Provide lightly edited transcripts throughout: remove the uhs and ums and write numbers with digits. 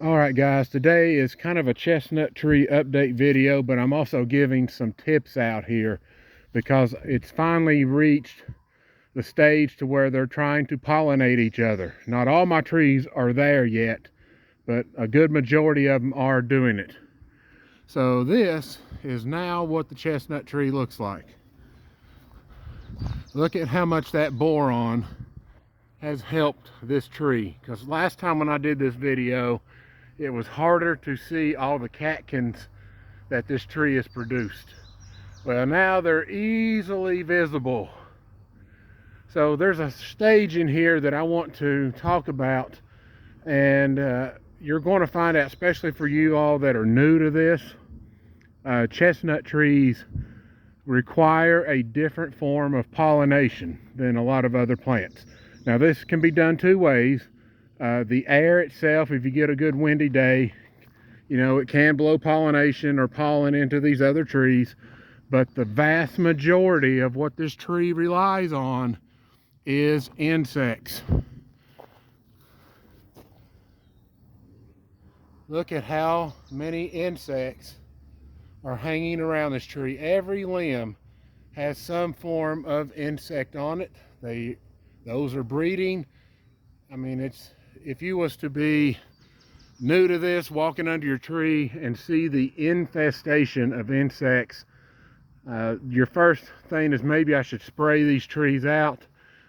All right, guys, today is kind of a chestnut tree update video, but I'm also giving some tips out here because it's finally reached the stage to where they're trying to pollinate each other. Not all my trees are there yet, but a good majority of them are doing it. So this is now what the chestnut tree looks like. Look at how much that boron has helped this tree, because last time when I did this video, it was harder to see all the catkins that this tree has produced. Well, now they're easily visible. So there's a stage in here that I want to talk about, and you're going to find out, especially for you all that are new to this, chestnut trees require a different form of pollination than a lot of other plants. Now this can be done two ways. The air itself, if you get a good windy day, you know, it can blow pollination or pollen into these other trees, but the vast majority of what this tree relies on is insects. Look at how many insects are hanging around this tree. Every limb has some form of insect on it. Those are breeding. I mean, if you was to be new to this, walking under your tree and see the infestation of insects, your first thing is maybe I should spray these trees out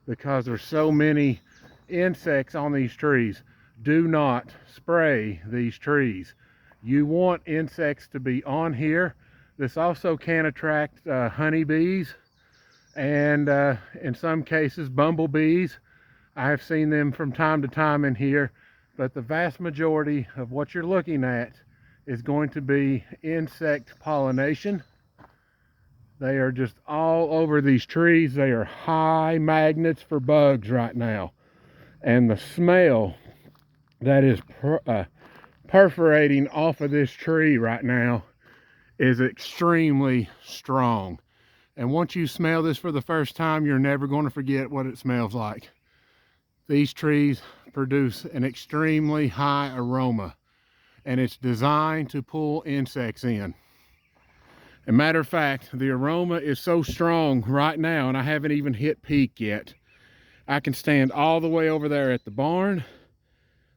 because there's so many insects on these trees. Do not spray these trees. You want insects to be on here. This also can attract honeybees and in some cases bumblebees. I have seen them from time to time in here, but the vast majority of what you're looking at is going to be insect pollination. They are just all over these trees. They are high magnets for bugs right now. And the smell that is perforating off of this tree right now is extremely strong. And once you smell this for the first time, you're never going to forget what it smells like. These trees produce an extremely high aroma, and it's designed to pull insects in. As a matter of fact, the aroma is so strong right now, and I haven't even hit peak yet. I can stand all the way over there at the barn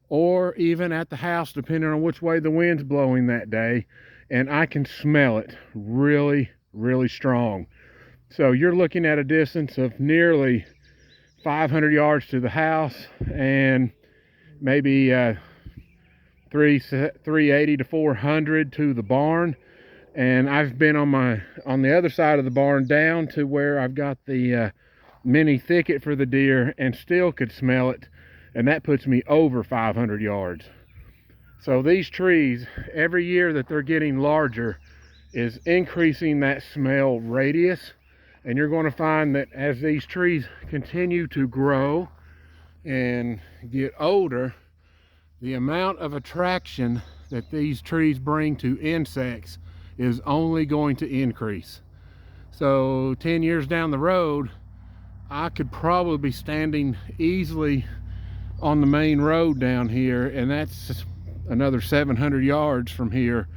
or even at the house, depending on which way the wind's blowing that day, and I can smell it really, really strong. So you're looking at a distance of nearly 500 yards to the house and maybe 380 to 400 to the barn. And I've been on the other side of the barn down to where I've got the mini thicket for the deer and still could smell it, and that puts me over 500 yards. So these trees, every year that they're getting larger, is increasing that smell radius. And you're going to find that as these trees continue to grow and get older, the amount of attraction that these trees bring to insects is only going to increase. So 10 years down the road, I could probably be standing easily on the main road down here, and that's another 700 yards from here,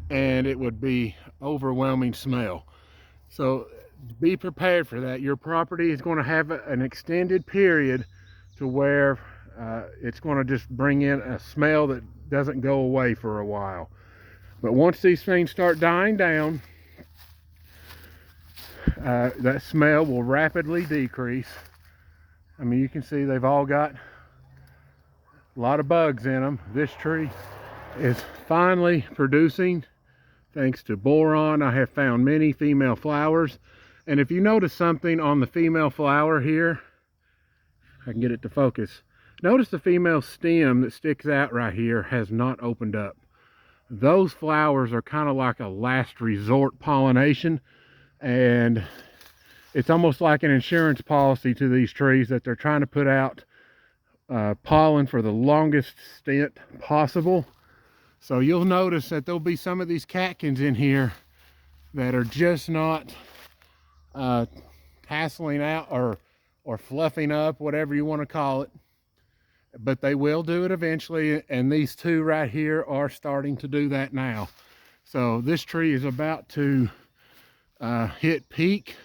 and it would be overwhelming smell. So be prepared for that. Your property is going to have an extended period to where it's going to just bring in a smell that doesn't go away for a while. But once these things start dying down, that smell will rapidly decrease. I mean, you can see they've all got a lot of bugs in them. This tree is finally producing thanks to boron. I have found many female flowers. And if you notice something on the female flower here, I can get it to focus. Notice the female stem that sticks out right here has not opened up. Those flowers are kind of like a last resort pollination, and it's almost like an insurance policy to these trees that they're trying to put out pollen for the longest stint possible. So you'll notice that there'll be some of these catkins in here that are just not tasseling out or fluffing up, whatever you want to call it. but they will do it eventually, and these two right here are starting to do that now. So this tree is about to hit peak.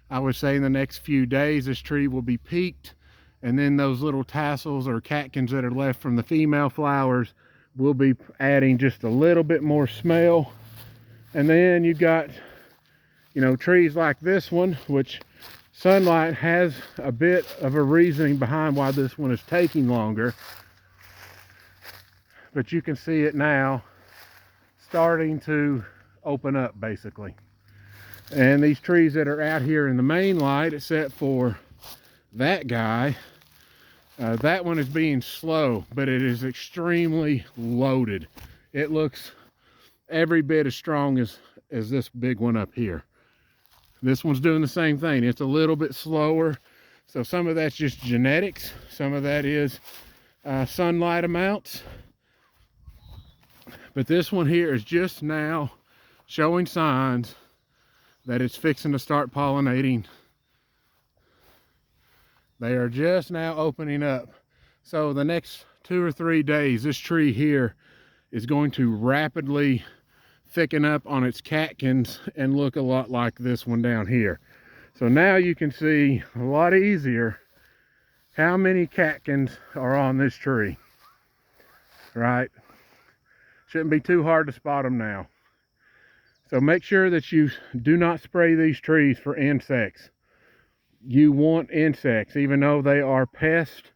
I would say in the next few days this tree will be peaked, and then those little tassels or catkins that are left from the female flowers will be adding just a little bit more smell. And then you've got, you know, trees like this one, which sunlight has a bit of a reasoning behind why this one is taking longer, but you can see it now starting to open up basically. And these trees that are out here in the main light, except for that guy, that one is being slow, but it is extremely loaded. It looks every bit as strong as this big one up here. This one's doing the same thing. It's a little bit slower. So some of that's just genetics. Some of that is sunlight amounts. But this one here is just now showing signs that it's fixing to start pollinating. They are just now opening up. So the next 2 or 3 days, this tree here is going to rapidly thicken up on its catkins and look a lot like this one down here. So now you can see a lot easier how many catkins are on this tree, right? Shouldn't be too hard to spot them now. So make sure that you do not spray these trees for insects. You want insects, even though they are pests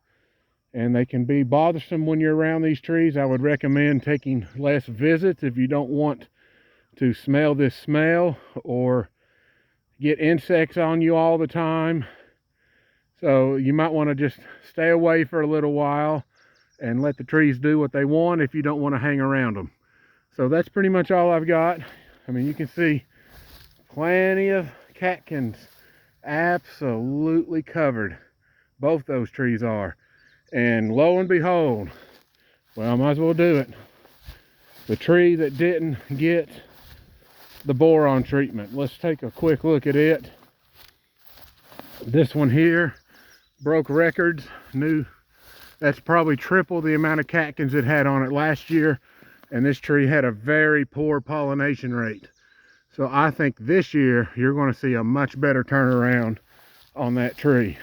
and they can be bothersome when you're around these trees. I would recommend taking less visits if you don't want to smell this smell or get insects on you all the time. So you might want to just stay away for a little while and let the trees do what they want if you don't want to hang around them. So that's pretty much all I've got. I mean, you can see plenty of catkins, absolutely covered. Both those trees are. And lo and behold, well, I might as well do it. The tree that didn't get the boron treatment. Let's take a quick look at it. This one here broke records. That's probably triple the amount of catkins it had on it last year. And this tree had a very poor pollination rate. So I think this year you're going to see a much better turnaround on that tree.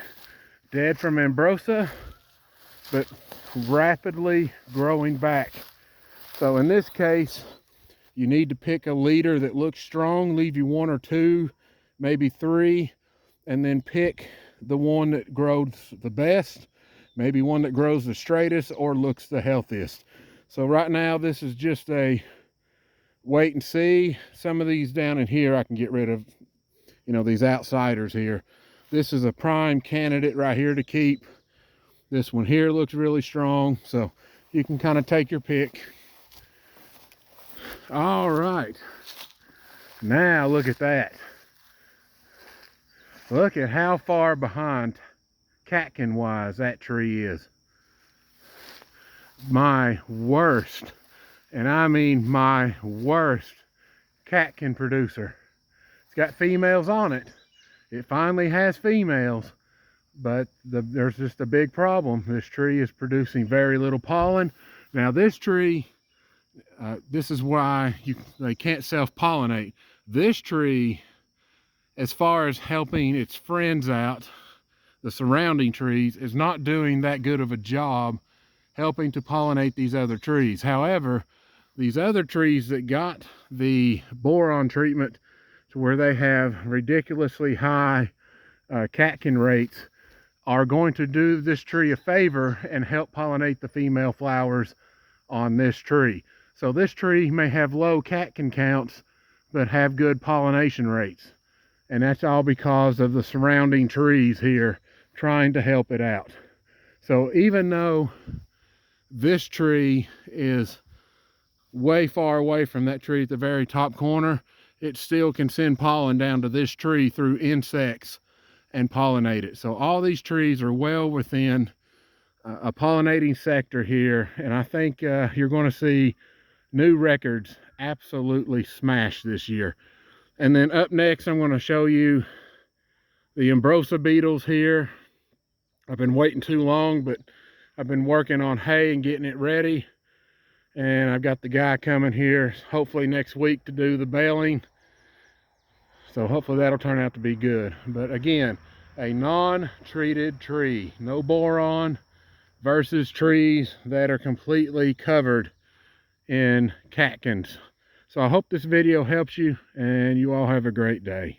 Dead from ambrosia, but rapidly growing back. So in this case, you need to pick a leader that looks strong, leave you 1 or 2, maybe 3, and then pick the one that grows the best, maybe one that grows the straightest or looks the healthiest. So right now, this is just a wait and see. Some of these down in here, I can get rid of, you know, these outsiders here. This is a prime candidate right here to keep. This one here looks really strong. So you can kind of take your pick. All right. Now look at that. Look at how far behind catkin wise that tree is. My worst, and I mean my worst, catkin producer. It's got females on it. It finally has females, but there's just a big problem. This tree is producing very little pollen. Now this tree, this is why they can't self-pollinate. This tree, as far as helping its friends out, the surrounding trees, is not doing that good of a job helping to pollinate these other trees. However, these other trees that got the boron treatment to where they have ridiculously high catkin rates are going to do this tree a favor and help pollinate the female flowers on this tree. So this tree may have low catkin counts, but have good pollination rates. And that's all because of the surrounding trees here trying to help it out. So even though this tree is way far away from that tree at the very top corner, it still can send pollen down to this tree through insects and pollinate it. So all these trees are well within a pollinating sector here, and I think you're going to see new records absolutely smash this year. And then up next, I'm going to show you the ambrosia beetles here. I've been waiting too long, but I've been working on hay and getting it ready. And I've got the guy coming here hopefully next week to do the baling. So hopefully that'll turn out to be good. But again, a non-treated tree, no boron, versus trees that are completely covered in catkins. So I hope this video helps you, and you all have a great day.